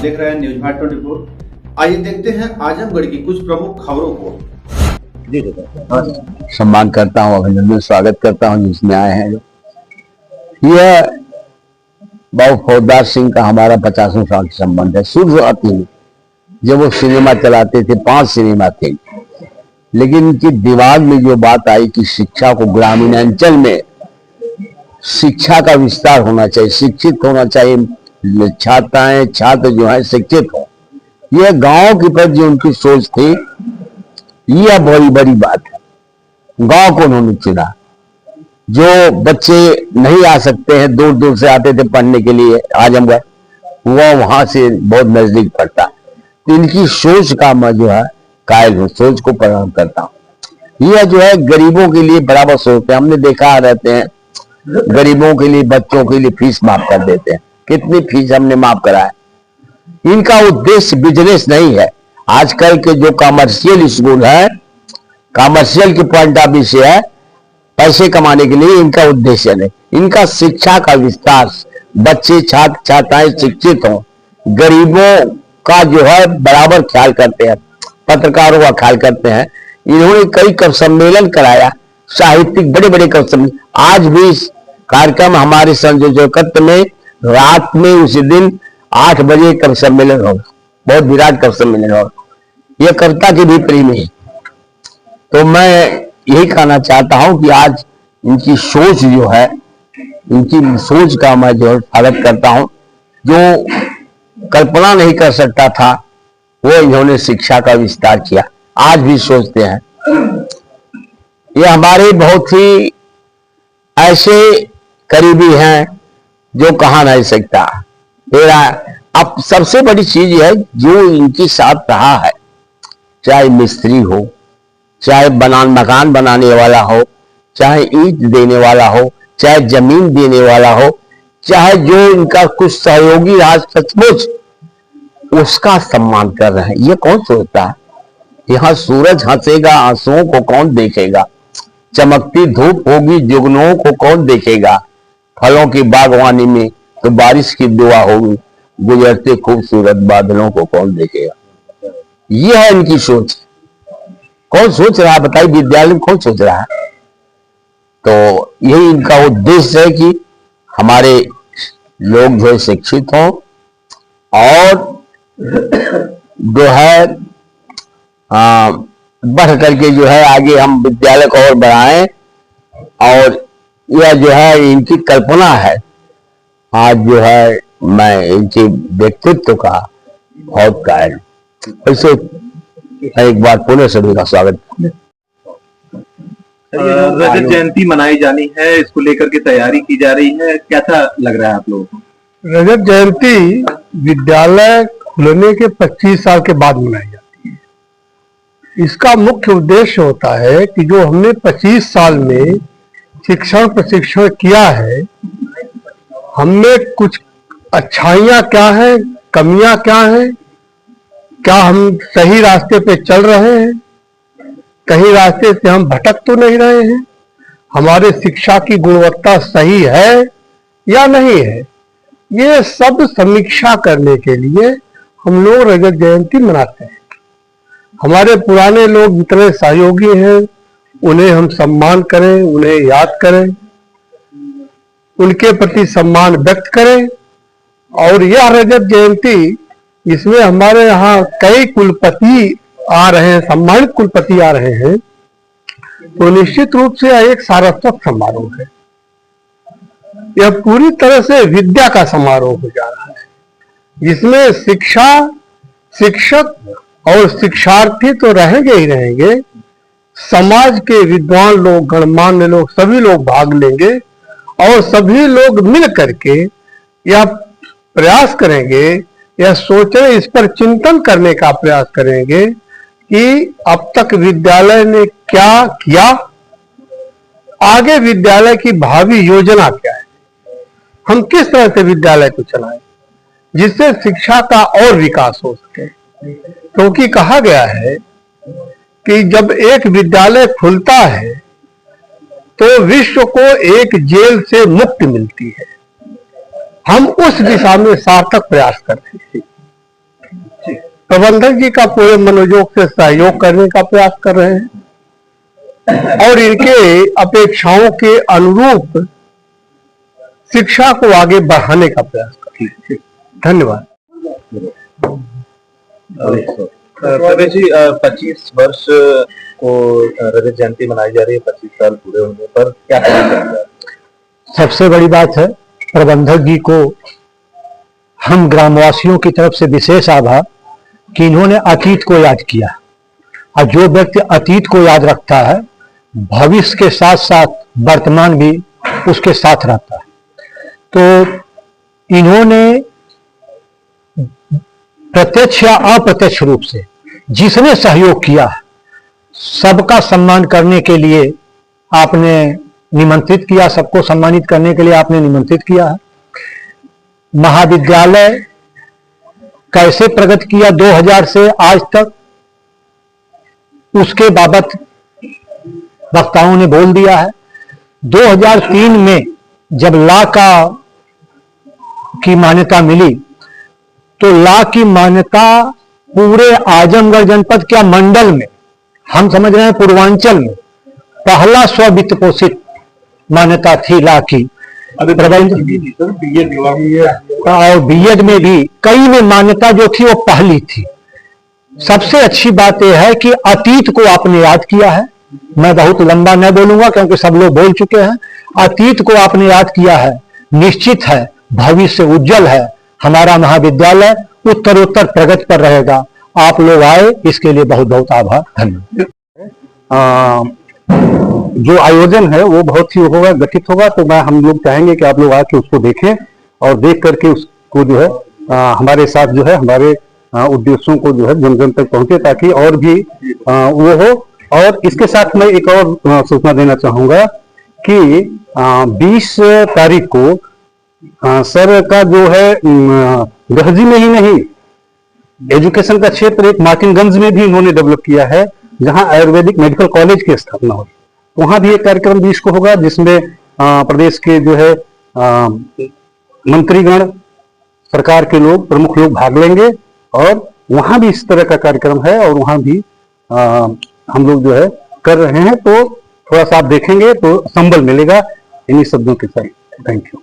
देख रहे हैं न्यूज भारत 24। आइए देखते हैं आजमगढ़ की कुछ प्रमुख खबरों को। सम्मान करता हूँ, अभिनंदन स्वागत करता हूँ जिसमें आए हैं। यह बाबू फौजदार सिंह का हमारा 50वें साल का संबंध है। शुरुआत में जब वो सिनेमा चलाते थे, 5 सिनेमा थे, लेकिन उनके दिमाग में जो बात आई कि शिक्षा को ग्रामीण अंचल में शिक्षा का विस्तार होना चाहिए, शिक्षित होना चाहिए, छात्र जो है शिक्षित हो, यह गांव के प्रति जो उनकी सोच थी, यह बड़ी बड़ी बात है। गांव को उन्होंने चुना। जो बच्चे नहीं आ सकते हैं, दूर दूर से आते थे पढ़ने के लिए आजमगढ़, वह वहां से बहुत नजदीक पड़ता। तो इनकी सोच का मैं जो है कायल हूँ, सोच को प्रणाम करता हूँ। यह जो है गरीबों के लिए बराबर सोचते हैं। हमने देखा रहते हैं गरीबों के लिए, बच्चों के लिए फीस माफ कर देते हैं। कितनी फीस हमने माफ करा है। इनका उद्देश्य बिजनेस नहीं है। आजकल के जो कमर्शियल स्कूल है, कमर्शियल की पॉइंट ऑफ व्यू से है, पैसे कमाने के लिए इनका उद्देश्य नहीं। इनका शिक्षा का विस्तार, बच्चे छात्र छात्राएं शिक्षित हों, गरीबों का जो है बराबर ख्याल करते हैं, पत्रकारों का ख्याल करते हैं। इन्होंने कई कवि सम्मेलन कराया, साहित्यिक बड़े बड़े कवि सम्मेलन। आज भी इस कार्यक्रम हमारे संयोजकत्व में रात में उसी दिन 8 बजे कवि सम्मेलन होगा, बहुत विराट कवि सम्मेलन होगा। यह कविता की भी प्रेमी है। तो मैं यही कहना चाहता हूं कि आज इनकी सोच जो है, इनकी सोच का मैं जो है स्वागत करता हूं। जो कल्पना नहीं कर सकता था वो इन्होंने शिक्षा का विस्तार किया, आज भी सोचते हैं। ये हमारे बहुत ही ऐसे करीबी हैं जो कहा नहीं सकता। मेरा अब सबसे बड़ी चीज है जो इनके साथ रहा है, चाहे मिस्त्री हो, चाहे मकान बनाने वाला हो, चाहे ईंट देने वाला हो, चाहे जमीन देने वाला हो, चाहे जो इनका कुछ सहयोगी रहा, सचमुच उसका सम्मान कर रहे हैं। ये कौन सोचता है? यहाँ सूरज हंसेगा, आंसुओं को कौन देखेगा, चमकती धूप होगी, जुगनुओं को कौन देखेगा, फलों की बागवानी में तो बारिश की दुआ होगी, गुजरते खूबसूरत बादलों को कौन देखेगा। यह है इनकी सोच। कौन सोच रहा है बताइए? विद्यालय में कौन सोच रहा है? तो यही इनका उद्देश्य है कि हमारे लोग जो शिक्षित हों और जो है बढ़ करके जो है आगे हम विद्यालय को और बढ़ाएं। और यह जो है इनकी कल्पना है। आज जो है मैं इनके व्यक्तित्व का बहुत कायल हूं। वैसे एक बार पुनः सभी का स्वागत। रजत जयंती मनाई जानी है, इसको लेकर के तैयारी की जा रही है, कैसा लग रहा है आप लोगों को? रजत जयंती विद्यालय खुलने के 25 साल के बाद मनाई जाती है। इसका मुख्य उद्देश्य होता है कि जो हमने 25 साल में शिक्षण प्रशिक्षण किया है, हमने कुछ अच्छाइयां क्या है, कमियां क्या है, क्या हम सही रास्ते पे चल रहे हैं, कहीं रास्ते से हम भटक तो नहीं रहे हैं, हमारे शिक्षा की गुणवत्ता सही है या नहीं है, ये सब समीक्षा करने के लिए हम लोग रजत जयंती मनाते हैं। हमारे पुराने लोग जितने सहयोगी हैं उन्हें हम सम्मान करें, उन्हें याद करें, उनके प्रति सम्मान व्यक्त करें। और यह रजत जयंती इसमें हमारे यहाँ कई कुलपति आ रहे हैं, सम्मानित कुलपति आ रहे हैं, तो निश्चित रूप से एक सारस्वत समारोह है। यह पूरी तरह से विद्या का समारोह हो जा रहा है, जिसमें शिक्षा, शिक्षक और शिक्षार्थी तो रहेंगे ही रहेंगे, समाज के विद्वान लोग, गणमान्य लोग, सभी लोग भाग लेंगे और सभी लोग मिल करके यह प्रयास करेंगे, यह सोचें, इस पर चिंतन करने का प्रयास करेंगे कि अब तक विद्यालय ने क्या किया, आगे विद्यालय की भावी योजना क्या है, हम किस तरह से विद्यालय को चलाएं जिससे शिक्षा का और विकास हो सके। क्योंकि कहा गया है कि जब एक विद्यालय खुलता है तो विश्व को एक जेल से मुक्ति मिलती है। हम उस दिशा में सार्थक प्रयास करते हैं। प्रबंधक जी का पूरे मनोयोग से सहयोग करने का प्रयास कर रहे हैं और इनके अपेक्षाओं के अनुरूप शिक्षा को आगे बढ़ाने का प्रयास कर रहे हैं। धन्यवाद। प्रवेश जी, 25 वर्ष को रजत जयंती मनाई जा रही है, 25 साल पूरे होने पर क्या कहना चाहते हैं? सबसे बड़ी बात है प्रबंधक जी को हम ग्रामवासियों की तरफ से विशेष आभार कि इन्होंने अतीत को याद किया, और जो व्यक्ति अतीत को याद रखता है भविष्य के साथ साथ वर्तमान भी उसके साथ रहता है। तो इन्होंने प्रत्यक्ष या अप्रत्यक्ष रूप से जिसने सहयोग किया सबका सम्मान करने के लिए आपने निमंत्रित किया, सबको सम्मानित करने के लिए आपने निमंत्रित किया है। महाविद्यालय कैसे प्रगति किया 2000 से आज तक, उसके बाबत वक्ताओं ने बोल दिया है। 2003 में जब लॉ की मान्यता मिली तो लॉ की मान्यता पूरे आजमगढ़ जनपद क्या मंडल में, हम समझ रहे हैं पूर्वांचल में पहला स्व-वित्त पोषित मान्यता थी लॉ की। और बीएड में भी कई में मान्यता जो थी वो पहली थी। सबसे अच्छी बात यह है कि अतीत को आपने याद किया है। मैं बहुत लंबा न बोलूंगा क्योंकि सब लोग बोल चुके हैं। अतीत को आपने याद किया है, निश्चित है भविष्य उज्जवल है। हमारा महाविद्यालय उत्तरोत्तर प्रगति पर रहेगा। आप लोग आए इसके लिए बहुत बहुत आभार, धन्यवाद। जो आयोजन है वो बहुत ही होगा, गठित होगा, तो हम लोग चाहेंगे कि आप लोग आके उसको देखें और देख करके उसको जो है हमारे साथ जो है हमारे उद्देश्यों को जो है जन जन तक पहुंचे, ताकि और भी वो हो। और इसके साथ मैं एक और सूचना देना चाहूंगा कि 20 तारीख को सर का जो है गहजी में ही नहीं, एजुकेशन का क्षेत्र एक मार्टिनगंज में भी इन्होंने डेवलप किया है, जहां आयुर्वेदिक मेडिकल कॉलेज की स्थापना हुई। वहां भी एक कार्यक्रम 20 को होगा, जिसमें प्रदेश के जो है मंत्रीगण, सरकार के लोग, प्रमुख लोग भाग लेंगे। और वहां भी इस तरह का कार्यक्रम है और वहां भी हम लोग जो है कर रहे हैं। तो थोड़ा सा आप देखेंगे तो संबल मिलेगा इन्हीं शब्दों के साथ। Thank you.